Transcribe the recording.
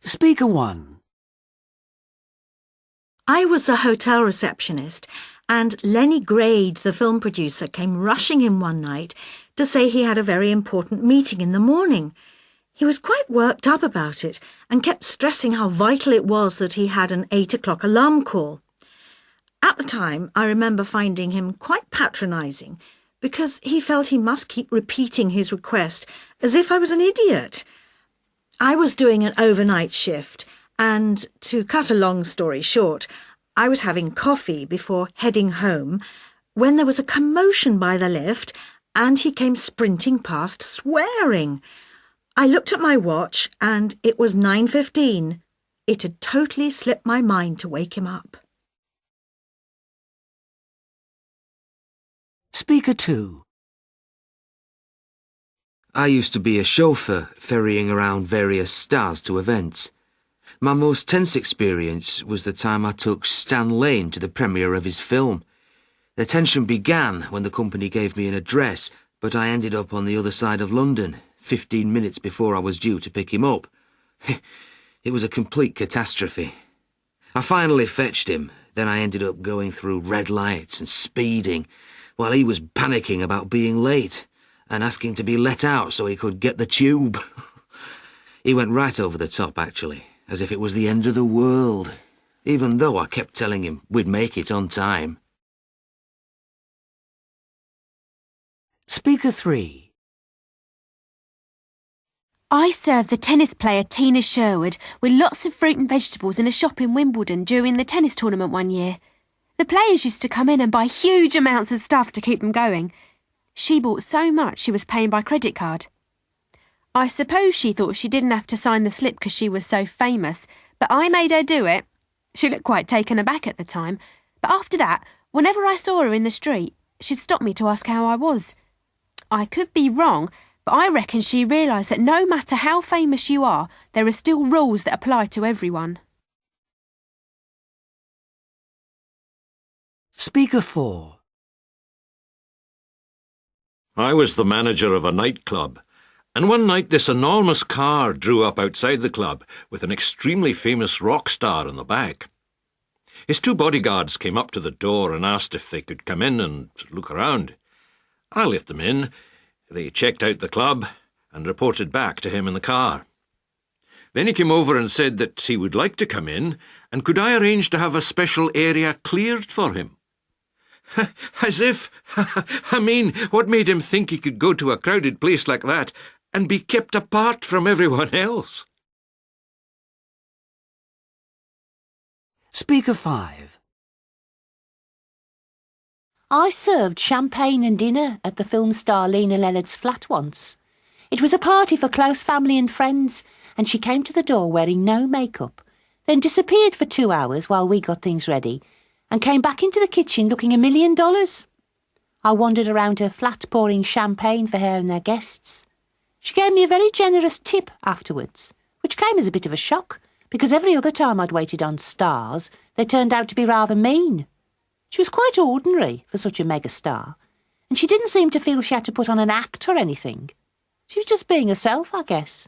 Speaker 1. I was a hotel receptionist, and Lenny Grade, the film producer, came rushing in one night to say he had a very important meeting in the morning. He was quite worked up about it and kept stressing how vital it was that he had an 8 o'clock alarm call. At the time, I remember finding him quite patronising because he felt he must keep repeating his request as if I was an idiot. I was doing an overnight shift and, to cut a long story short, I was having coffee before heading home when there was a commotion by the lift and he came sprinting past swearing. I looked at my watch and it was 9:15. It had totally slipped my mind to wake him up. Speaker 2. I used to be a chauffeur ferrying around various stars to events. My most tense experience was the time I took Stan Lane to the premiere of his film. The tension began when the company gave me an address, but I ended up on the other side of London, 15 minutes before I was due to pick him up. It was a complete catastrophe. I finally fetched him, then I ended up going through red lights and speeding, while he was panicking about being late and asking to be let out so he could get the tube. He went right over the top, actually, as if it was the end of the world, even though I kept telling him we'd make it on time. Speaker 3. I served the tennis player Tina Sherwood with lots of fruit and vegetables in a shop in Wimbledon during the tennis tournament one year. The players used to come in and buy huge amounts of stuff to keep them going. She bought so much she was paying by credit card. I suppose she thought she didn't have to sign the slip because she was so famous, but I made her do it. She looked quite taken aback at the time, but after that, whenever I saw her in the street, she'd stop me to ask how I was. I could be wrong, but I reckon she realised that no matter how famous you are, there are still rules that apply to everyone. Speaker 4. I was the manager of a nightclub, and one night this enormous car drew up outside the club with an extremely famous rock star in the back. His 2 bodyguards came up to the door and asked if they could come in and look around. I let them in. They checked out the club and reported back to him in the car. Then he came over and said that he would like to come in, and could I arrange to have a special area cleared for him? As if, I mean, what made him think he could go to a crowded place like that and be kept apart from everyone else? Speaker 5. I served champagne and dinner at the film star Lena Leonard's flat once. It was a party for close family and friends, and she came to the door wearing no makeup, then disappeared for 2 hours while we got things ready, and came back into the kitchen looking $1 million. I wandered around her flat pouring champagne for her and her guests. She gave me a very generous tip afterwards, which came as a bit of a shock, because every other time I'd waited on stars, they turned out to be rather mean. She was quite ordinary for such a megastar, and she didn't seem to feel she had to put on an act or anything. She was just being herself, I guess.